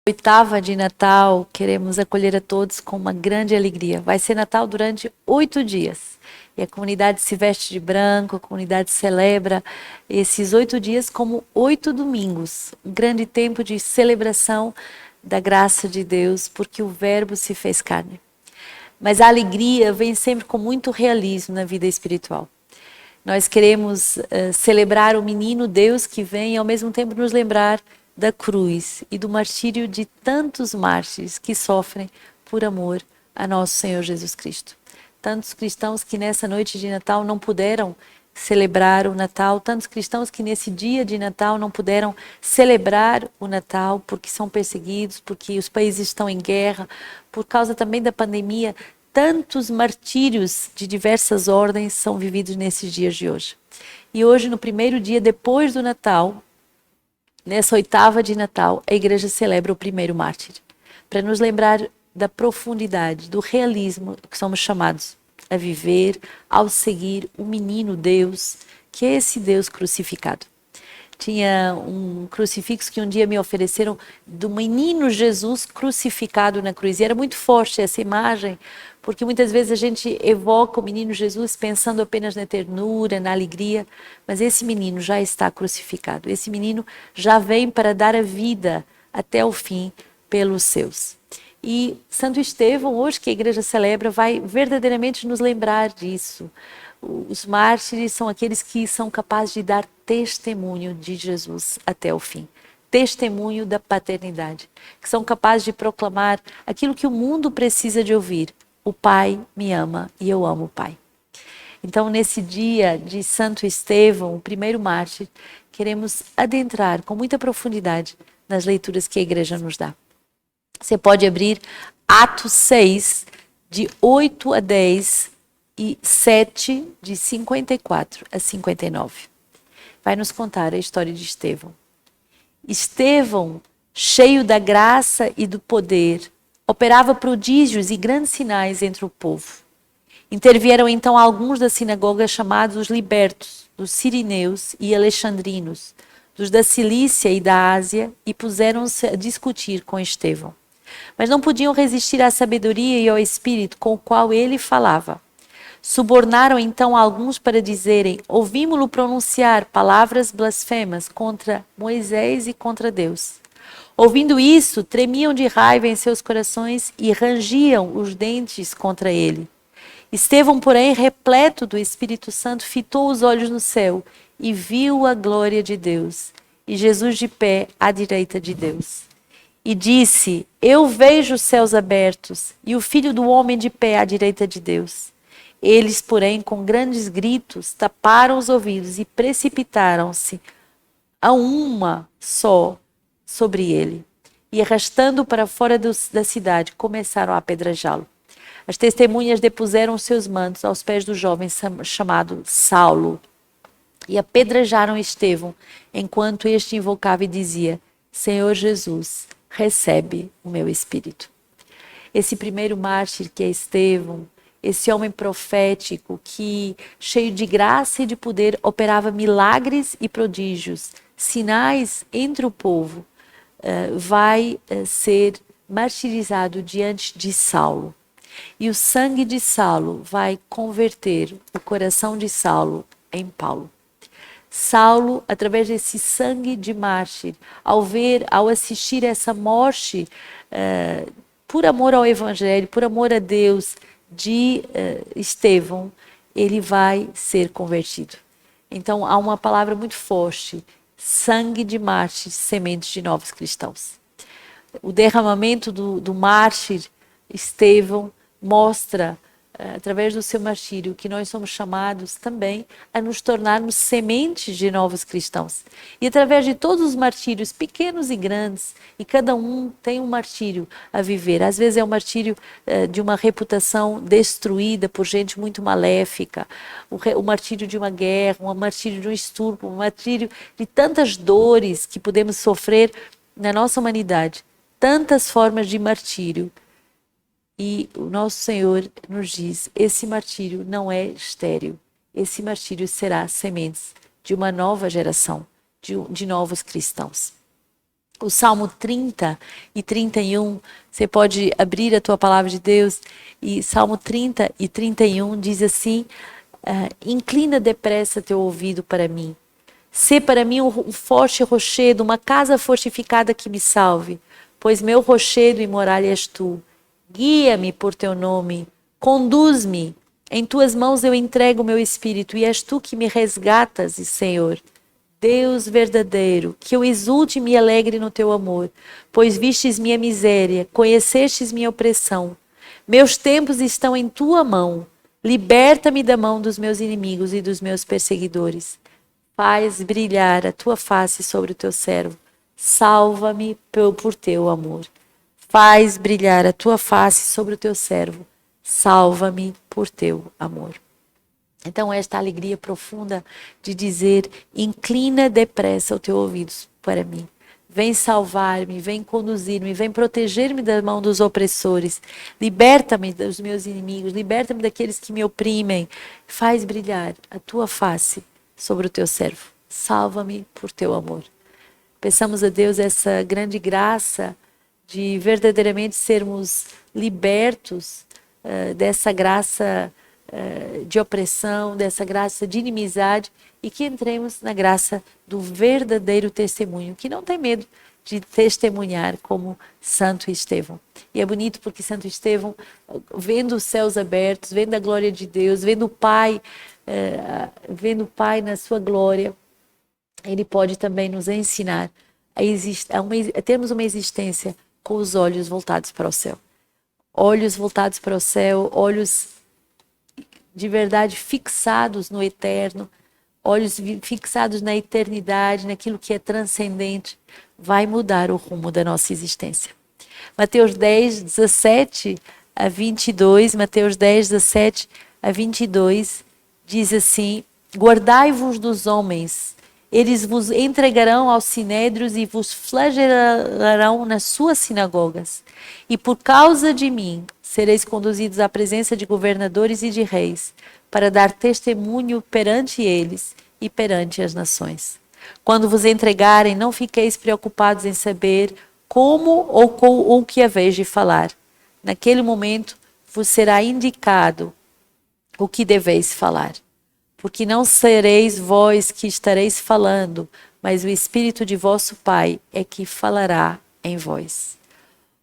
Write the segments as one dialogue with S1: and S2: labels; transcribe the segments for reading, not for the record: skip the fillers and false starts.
S1: Oitava de Natal, queremos acolher a todos com uma grande alegria. Vai ser Natal durante 8 dias. E a comunidade se veste de branco, a comunidade celebra esses 8 dias como 8 domingos. Um grande tempo de celebração da graça de Deus, porque o Verbo se fez carne. Mas a alegria vem sempre com muito realismo na vida espiritual. Nós queremos celebrar o menino Deus que vem e ao mesmo tempo nos lembrar da cruz e do martírio de tantos mártires que sofrem por amor a nosso Senhor Jesus Cristo. Tantos cristãos que nessa noite de Natal não puderam celebrar o Natal, tantos cristãos que nesse dia de Natal não puderam celebrar o Natal porque são perseguidos, porque os países estão em guerra, por causa também da pandemia. Tantos martírios de diversas ordens são vividos nesses dias de hoje. E hoje, no primeiro dia depois do Natal, nessa oitava de Natal, a igreja celebra o primeiro mártir, para nos lembrar da profundidade, do realismo que somos chamados a viver ao seguir o menino Deus, que é esse Deus crucificado. Tinha um crucifixo que um dia me ofereceram do menino Jesus crucificado na cruz. E era muito forte essa imagem, porque muitas vezes a gente evoca o menino Jesus pensando apenas na ternura, na alegria, mas esse menino já está crucificado. Esse menino já vem para dar a vida até o fim pelos seus. E Santo Estevão, hoje que a igreja celebra, vai verdadeiramente nos lembrar disso. Os mártires são aqueles que são capazes de dar testemunho de Jesus até o fim. Testemunho da paternidade. Que são capazes de proclamar aquilo que o mundo precisa de ouvir. O Pai me ama e eu amo o Pai. Então, nesse dia de Santo Estevão, o primeiro mártir, queremos adentrar com muita profundidade nas leituras que a igreja nos dá. Você pode abrir Atos 6, de 8 a 10 e 7, de 54 a 59. Vai nos contar a história de Estevão. Estevão, cheio da graça e do poder, operava prodígios e grandes sinais entre o povo. Intervieram então alguns da sinagoga chamados os libertos, dos sirineus e alexandrinos, dos da Cilícia e da Ásia, e puseram-se a discutir com Estevão. Mas não podiam resistir à sabedoria e ao espírito com o qual ele falava. Subornaram então alguns para dizerem: ouvimos-lo pronunciar palavras blasfemas contra Moisés e contra Deus. Ouvindo isso, tremiam de raiva em seus corações e rangiam os dentes contra ele. Estevão, porém, repleto do Espírito Santo, fitou os olhos no céu e viu a glória de Deus, e Jesus de pé à direita de Deus. E disse: eu vejo os céus abertos e o Filho do Homem de pé à direita de Deus. Eles, porém, com grandes gritos, taparam os ouvidos e precipitaram-se a uma só sobre ele. E arrastando-o para fora da cidade, começaram a apedrejá-lo. As testemunhas depuseram os seus mantos aos pés do jovem chamado Saulo e apedrejaram Estevão, enquanto este invocava e dizia: Senhor Jesus, recebe o meu espírito. Esse primeiro mártir que é Estevão, esse homem profético que, cheio de graça e de poder, operava milagres e prodígios, sinais entre o povo, vai ser martirizado diante de Saulo. E o sangue de Saulo vai converter o coração de Saulo em Paulo. Saulo, através desse sangue de mártir, ao assistir essa morte, por amor ao Evangelho, por amor a Deus, de Estevão, ele vai ser convertido. Então, há uma palavra muito forte: sangue de mártir, sementes de novos cristãos. O derramamento do mártir Estevão mostra, através do seu martírio, que nós somos chamados também a nos tornarmos sementes de novos cristãos. E através de todos os martírios, pequenos e grandes, e cada um tem um martírio a viver. Às vezes é o martírio de uma reputação destruída por gente muito maléfica, o martírio de uma guerra, o martírio de um estupro, o martírio de tantas dores que podemos sofrer na nossa humanidade. Tantas formas de martírio. E o nosso Senhor nos diz: esse martírio não é estéril. Esse martírio será sementes de uma nova geração, de novos cristãos. O Salmo 30 e 31, você pode abrir a tua palavra de Deus, e Salmo 30 e 31 diz assim: inclina depressa teu ouvido para mim. Sê para mim um forte rochedo, uma casa fortificada que me salve, pois meu rochedo e muralha és tu. Guia-me por teu nome, conduz-me. Em tuas mãos eu entrego o meu espírito, e és tu que me resgatas, Senhor. Deus verdadeiro, que eu exulte e me alegre no teu amor, pois vistes minha miséria, conhecestes minha opressão. Meus tempos estão em tua mão. Liberta-me da mão dos meus inimigos e dos meus perseguidores. Faz brilhar a tua face sobre o teu servo. Salva-me por teu amor. Faz brilhar a tua face sobre o teu servo. Salva-me por teu amor. Então, esta alegria profunda de dizer: inclina depressa o teu ouvido para mim. Vem salvar-me, vem conduzir-me, vem proteger-me da mão dos opressores. Liberta-me dos meus inimigos, liberta-me daqueles que me oprimem. Faz brilhar a tua face sobre o teu servo. Salva-me por teu amor. Peçamos a Deus essa grande graça de verdadeiramente sermos libertos dessa graça de opressão, dessa graça de inimizade, e que entremos na graça do verdadeiro testemunho, que não tem medo de testemunhar como Santo Estevão. E é bonito porque Santo Estevão, vendo os céus abertos, vendo a glória de Deus, vendo o Pai na sua glória, ele pode também nos ensinar a termos uma existência com os olhos voltados para o céu. Olhos voltados para o céu, olhos de verdade fixados no eterno, olhos fixados na eternidade, naquilo que é transcendente, vai mudar o rumo da nossa existência. Mateus 10, 17 a 22, Mateus 10, 17 a 22, diz assim: guardai-vos dos homens, eles vos entregarão aos sinédrios e vos flagelarão nas suas sinagogas. E por causa de mim sereis conduzidos à presença de governadores e de reis, para dar testemunho perante eles e perante as nações. Quando vos entregarem, não fiqueis preocupados em saber como ou o que haveis de falar. Naquele momento vos será indicado o que deveis falar. Porque não sereis vós que estareis falando, mas o Espírito de vosso Pai é que falará em vós.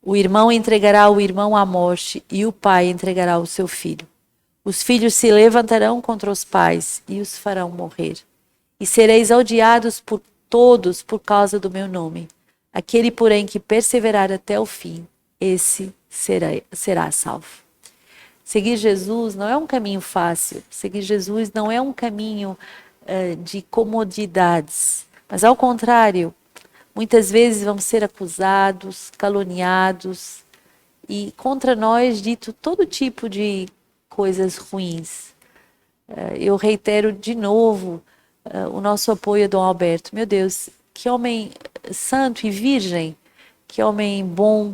S1: O irmão entregará o irmão à morte, e o pai entregará o seu filho. Os filhos se levantarão contra os pais e os farão morrer. E sereis odiados por todos por causa do meu nome. Aquele, porém, que perseverar até o fim, esse será salvo. Seguir Jesus não é um caminho fácil. Seguir Jesus não é um caminho de comodidades. Mas, ao contrário, muitas vezes vamos ser acusados, caluniados e contra nós dito todo tipo de coisas ruins. Eu reitero de novo o nosso apoio a Dom Alberto. Meu Deus, que homem santo e virgem, que homem bom,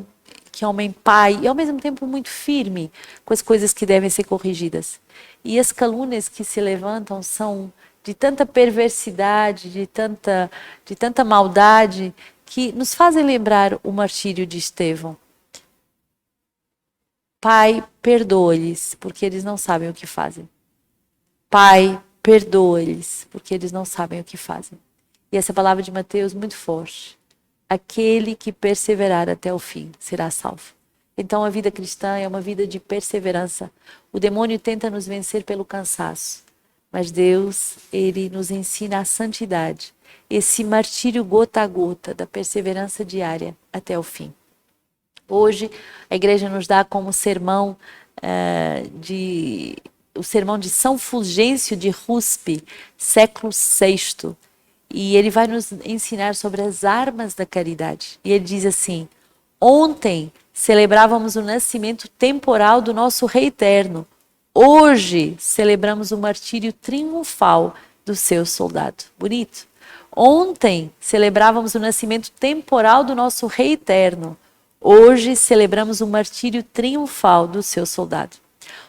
S1: que homem pai, e ao mesmo tempo muito firme com as coisas que devem ser corrigidas. E as calúnias que se levantam são de tanta perversidade, de tanta maldade, que nos fazem lembrar o martírio de Estevão. Pai, perdoa-lhes, porque eles não sabem o que fazem. Pai, perdoa-lhes, porque eles não sabem o que fazem. E essa palavra de Mateus muito forte. Aquele que perseverar até o fim será salvo. Então a vida cristã é uma vida de perseverança. O demônio tenta nos vencer pelo cansaço, mas Deus, ele nos ensina a santidade, esse martírio gota a gota da perseverança diária até o fim. Hoje a igreja nos dá como sermão o sermão de São Fulgêncio de Ruspe, século VI. E ele vai nos ensinar sobre as armas da caridade. E ele diz assim: ontem celebrávamos o nascimento temporal do nosso Rei Eterno. Hoje celebramos o martírio triunfal do seu soldado. Bonito. Ontem celebrávamos o nascimento temporal do nosso Rei Eterno. Hoje celebramos o martírio triunfal do seu soldado.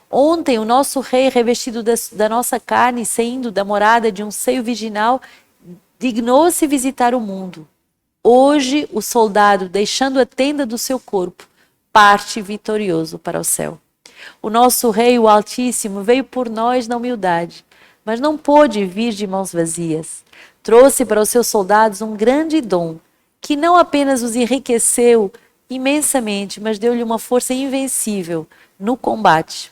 S1: Ontem o nosso rei, revestido da nossa carne, saindo da morada de um seio virginal, dignou-se visitar o mundo. Hoje o soldado, deixando a tenda do seu corpo, parte vitorioso para o céu. O nosso Rei, o Altíssimo, veio por nós na humildade, mas não pôde vir de mãos vazias. Trouxe para os seus soldados um grande dom, que não apenas os enriqueceu imensamente, mas deu-lhe uma força invencível no combate.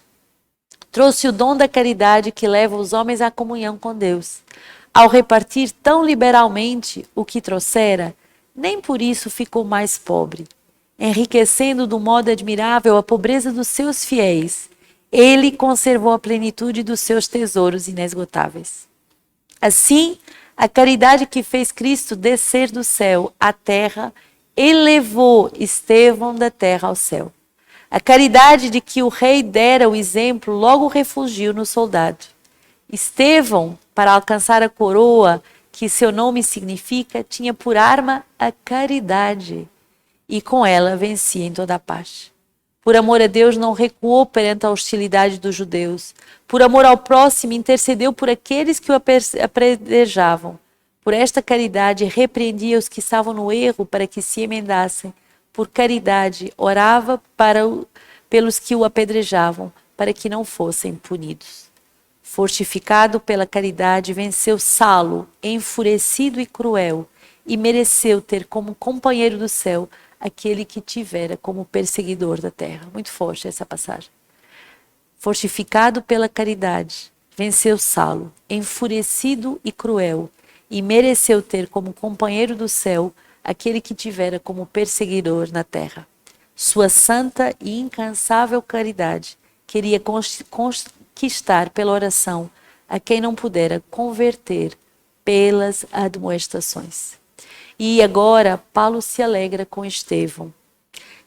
S1: Trouxe o dom da caridade que leva os homens à comunhão com Deus. Ao repartir tão liberalmente o que trouxera, nem por isso ficou mais pobre. Enriquecendo de um modo admirável a pobreza dos seus fiéis, ele conservou a plenitude dos seus tesouros inesgotáveis. Assim, a caridade que fez Cristo descer do céu à terra, elevou Estevão da terra ao céu. A caridade de que o rei dera o exemplo logo refugiu no soldado. Estevão, para alcançar a coroa que seu nome significa, tinha por arma a caridade, e com ela vencia em toda a parte. Por amor a Deus, não recuou perante a hostilidade dos judeus. Por amor ao próximo, intercedeu por aqueles que o apedrejavam. Por esta caridade, repreendia os que estavam no erro para que se emendassem. Por caridade, orava pelos que o apedrejavam, para que não fossem punidos. Fortificado pela caridade, venceu Saulo, enfurecido e cruel, e mereceu ter como companheiro do céu aquele que tivera como perseguidor da terra. Muito forte essa passagem. Fortificado pela caridade, venceu Saulo, enfurecido e cruel, e mereceu ter como companheiro do céu aquele que tivera como perseguidor na terra. Sua santa e incansável caridade queria conquistar pela oração a quem não pudera converter pelas admoestações. E agora Paulo se alegra com Estevão.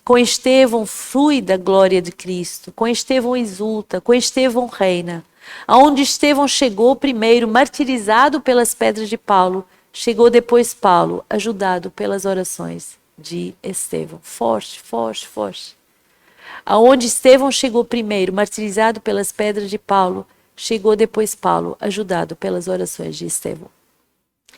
S1: Com Estevão flui da glória de Cristo, com Estevão exulta, com Estevão reina. Aonde Estevão chegou primeiro, martirizado pelas pedras de Paulo, chegou depois Paulo, ajudado pelas orações de Estevão. Forte, forte, forte. Aonde Estevão chegou primeiro, martirizado pelas pedras de Paulo, chegou depois Paulo, ajudado pelas orações de Estevão.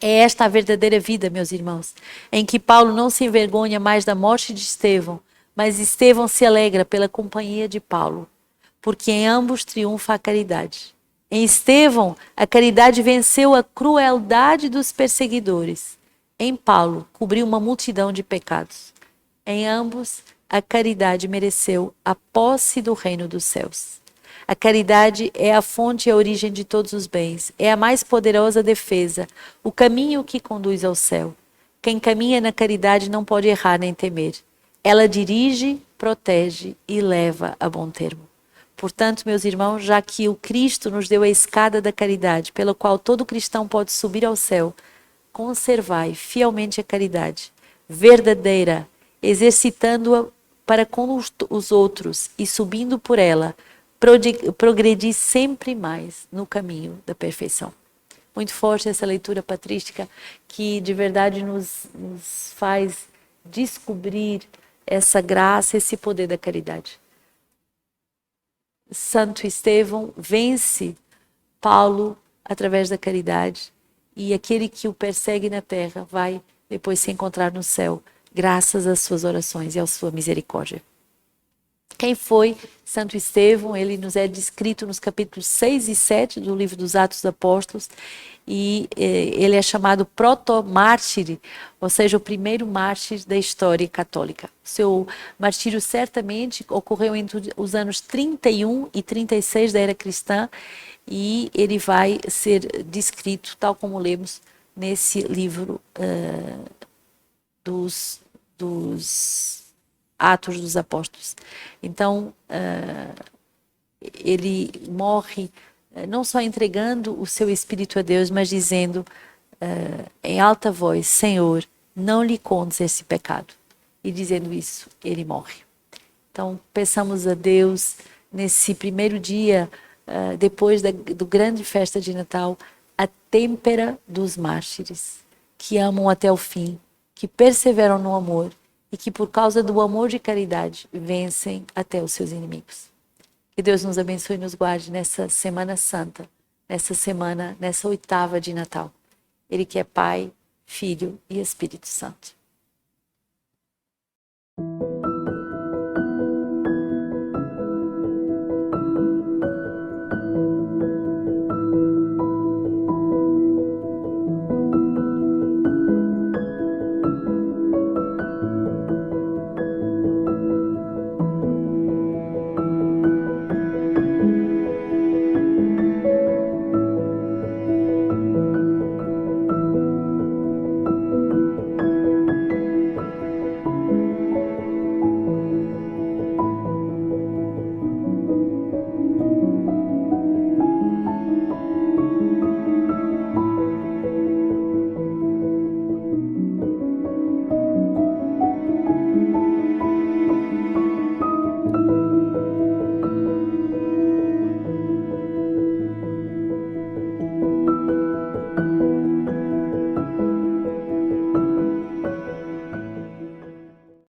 S1: É esta a verdadeira vida, meus irmãos, em que Paulo não se envergonha mais da morte de Estevão, mas Estevão se alegra pela companhia de Paulo, porque em ambos triunfa a caridade. Em Estevão, a caridade venceu a crueldade dos perseguidores. Em Paulo, cobriu uma multidão de pecados. Em ambos, a caridade mereceu a posse do reino dos céus. A caridade é a fonte e a origem de todos os bens, é a mais poderosa defesa, o caminho que conduz ao céu. Quem caminha na caridade não pode errar nem temer. Ela dirige, protege e leva a bom termo. Portanto, meus irmãos, já que o Cristo nos deu a escada da caridade, pela qual todo cristão pode subir ao céu, conservai fielmente a caridade, verdadeira, exercitando-a para com os outros e subindo por ela, progredir sempre mais no caminho da perfeição. Muito forte essa leitura patrística que de verdade nos faz descobrir essa graça, esse poder da caridade. Santo Estevão vence Paulo através da caridade e aquele que o persegue na terra vai depois se encontrar no céu, graças às suas orações e à sua misericórdia. Quem foi Santo Estevão? Ele nos é descrito nos capítulos 6 e 7 do livro dos Atos dos Apóstolos e ele é chamado proto-mártir, ou seja, o primeiro mártir da história católica. Seu martírio certamente ocorreu entre os anos 31 e 36 da era cristã e ele vai ser descrito, tal como lemos nesse livro dos Atos dos Apóstolos. Então, ele morre não só entregando o seu espírito a Deus, mas dizendo em alta voz, Senhor, não lhe contes esse pecado. E dizendo isso, ele morre. Então, peçamos a Deus, nesse primeiro dia, depois do grande festa de Natal, a têmpera dos mártires, que amam até o fim, que perseveram no amor, e que por causa do amor de caridade vencem até os seus inimigos. Que Deus nos abençoe e nos guarde nessa Semana Santa, nessa oitava de Natal. Ele que é Pai, Filho e Espírito Santo.